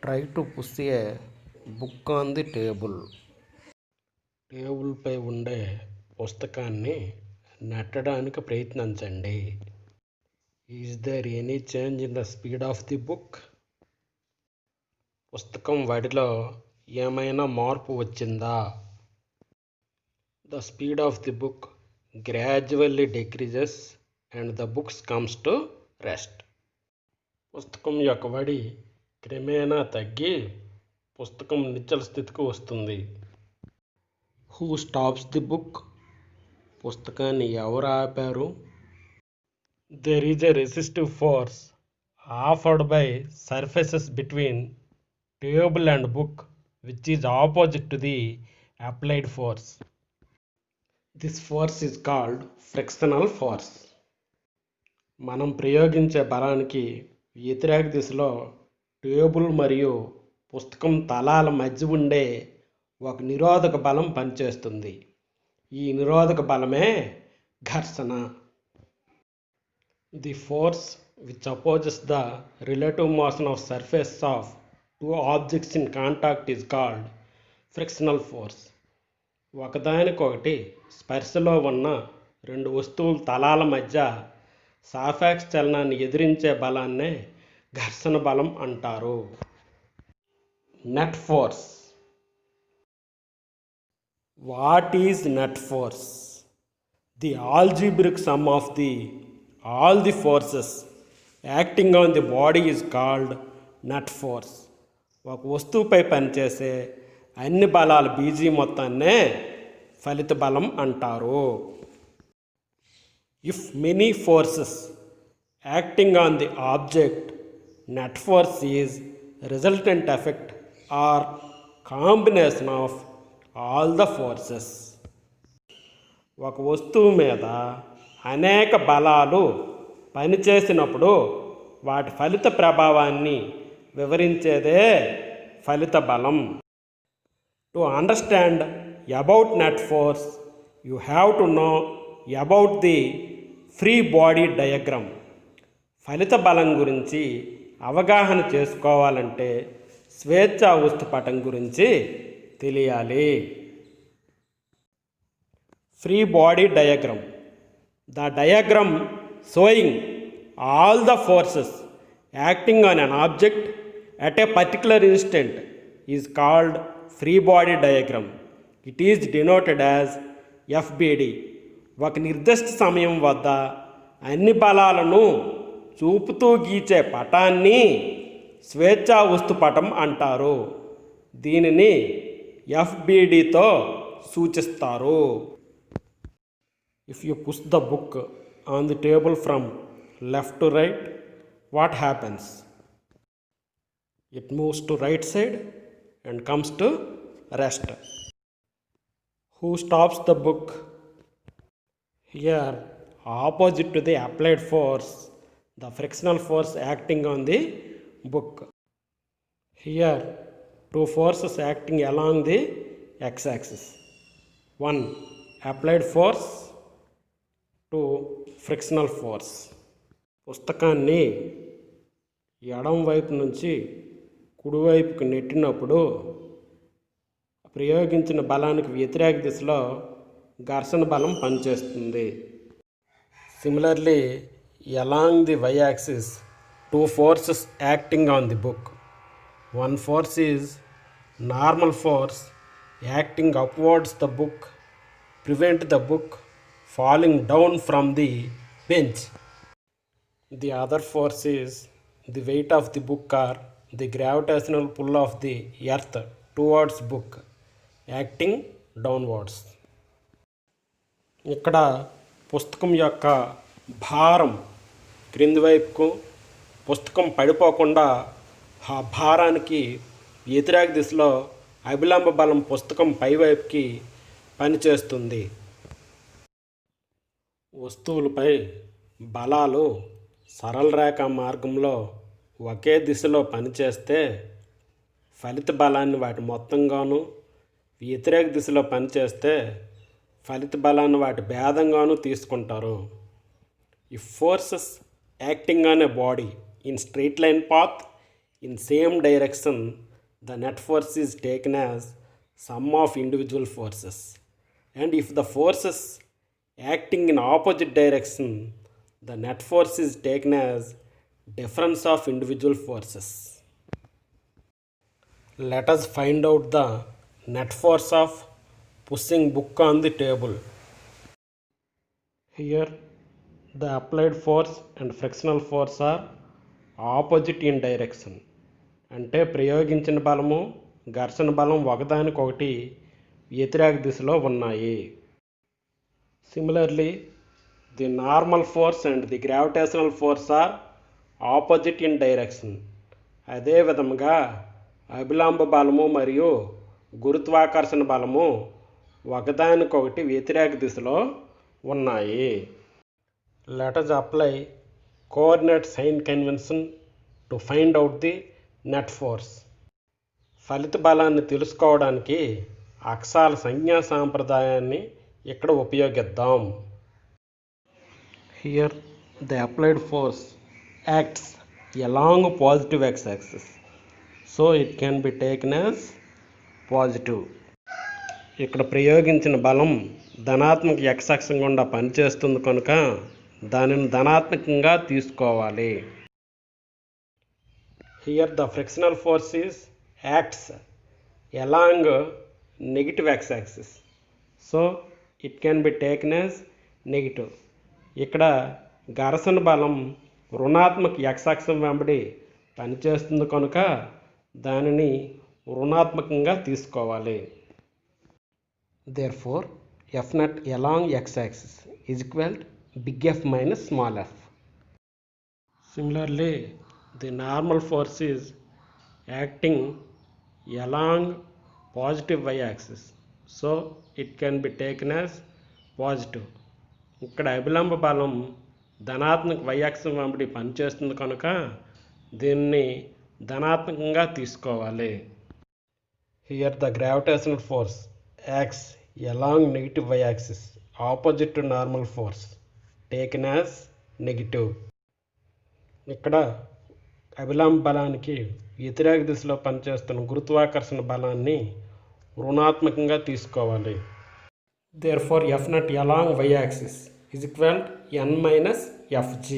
Try to push a book on the table. టేబుల్పై ఉండే పుస్తకాన్ని నెట్టడానికి ప్రయత్నించండి. Is there any change in the speed of the book? పుస్తకం వడిలో ఏమైనా మార్పు వచ్చిందా? The speed of the book gradually decreases and the books comes to rest. పుస్తకం యొక్క వడి క్రమేణా తగ్గి పుస్తకం నిశ్చల స్థితికి వస్తుంది. Who stops the book? పుస్తకాన్ని ఎవరు ఆపారు? There is a resistive force offered by surfaces between table and book which is opposite to the applied force. This force is called frictional force. మనం ప్రయోగించే బలానికి వ్యతిరేక దిశలో టేబుల్ మరియు పుస్తకం తలాల మధ్య ఉండే ఒక నిరోధక బలం పనిచేస్తుంది. ఈ నిరోధక బలమే ఘర్షణ. The force which opposes the relative motion of surface of two objects in contact is called frictional force. ఒకదానికొకటి స్పర్శలో ఉన్న రెండు వస్తువుల తలాల మధ్య సాపేక్ష చలనాన్ని ఎదిరించే బలాన్నే ఘర్షణ బలం అంటారు. Net force. What is net force? The algebraic sum of all the forces acting on the body is called net force. ఒక వస్తువుపై పనిచేసే అన్ని బలాల బీజీ మొత్తాన్నే ఫలిత బలం అంటారు. If many forces acting on the object, net force is resultant effect are combination of all the forces. ఒక వస్తువు మీద అనేక బలాలు పనిచేసినప్పుడు వాటి ఫలిత ప్రభావాన్ని వివరించేదే ఫలిత బలం. To understand about net force you have to know about the free body diagram. ఫలిత బలం గురించి అవగాహన చేసుకోవాలంటే స్వేచ్ఛా వస్తుపటం గురించి తెలియాలి. Free body diagram. The diagram sowing all the forces acting on an object at a particular instant is called free body diagram. It is denoted as FBD. ఒక నిర్దిష్ట సమయం వద్ద అన్ని బలాలను చూపుతూ గీచే పటాన్ని స్వేచ్ఛా వస్తుపటం అంటారు. దీనిని FBDతో సూచిస్తారు. If you push the book on the table from left to right, what happens? It moves to right side and comes to rest. Who stops the book? Here, opposite to the applied force, the frictional force acting on the book. Here, two forces acting along the x-axis. One, applied force. Two, frictional force. పుస్తకాన్ని ఎడం వైపు నుంచి కుడివైపుకు నెట్టినప్పుడు ప్రయోగించిన బలానికి వ్యతిరేక దిశలో ఘర్షణ బలం పనిచేస్తుంది. Similarly along the y axis, two forces acting on the book. One force is normal force acting upwards the book, prevent the book falling down from the bench. The other force is the weight of the book or the gravitational pull of the earth towards book acting downwards. ఇక్కడ పుస్తకం యొక్క భారం క్రింది వైపుకు, పుస్తకం పడిపోకుండా ఆ భారానికి వ్యతిరేక దిశలో అభిలంబ బలం పుస్తకం పైవైపుకి పనిచేస్తుంది. వస్తువులపై బలాలు సరళ రేఖ మార్గంలో ఒకే దిశలో పనిచేస్తే ఫలిత బలాన్ని వాటి మొత్తంగాను, వ్యతిరేక దిశలో పనిచేస్తే ఫలిత బలాన్ని వాటి భేదంగాను తీసుకుంటారు. If forces acting on a body in straight line path in same direction, the net force is taken as sum of individual forces. And if the forces acting in opposite direction, the net force is taken as difference of individual forces. Let us find out the net force of pushing book on the table. Here the applied force and frictional force are opposite in direction. అంటే ప్రయోగించిన బలము ఘర్షణ బలం ఒకదానికొకటి వ్యతిరేక దిశలో ఉన్నాయి. Similarly, the normal force and the gravitational force are opposite in direction. అదే విధముగా అభిలంబ బలము మరియు గురుత్వాకర్షణ బలము ఒకదానికొకటి వ్యతిరేక దిశలో ఉన్నాయి. Let us apply coordinate sign convention to find out the net force. ఫలిత బలాన్ని తెలుసుకోవడానికి అక్షాల సంజ్ఞా సాంప్రదాయాన్ని ఇక్కడ ఉపయోగిద్దాం. Here the applied force acts along positive x-axis, so it can be taken as positive. ఇక్కడ ప్రయోగించిన బలం ధనాత్మక x అక్షం గుండా పనిచేస్తుంది కనుక దానిని ధనాత్మకంగా తీసుకోవాలి. Here the frictional force acts along negative x-axis, so it can be taken as negative. ఇక్కడ ఘర్షణ బలం రుణాత్మక x అక్షం వెంబడి పనిచేస్తుంది కనుక దానిని రుణాత్మకంగా తీసుకోవాలి. Therefore, F net along x-axis is equal to big F minus small f. Similarly, the normal force is acting along positive y-axis, so it can be taken as positive. ఇక్కడ అభిలంబ బలం ధనాత్మక y-అక్షం వెంబడి పనిచేస్తుంది కనుక దీన్ని ధనాత్మకంగా తీసుకోవాలి. Here the gravitational force acts along negative y-axis opposite to normal force taken as negative. ఇక్కడ అభిలంబ బలానికి వ్యతిరేక దిశలో పనిచేస్తున్న గురుత్వాకర్షణ బలాన్ని రుణాత్మకంగా తీసుకోవాలి. Therefore F net along y-axis is equal to n minus fg.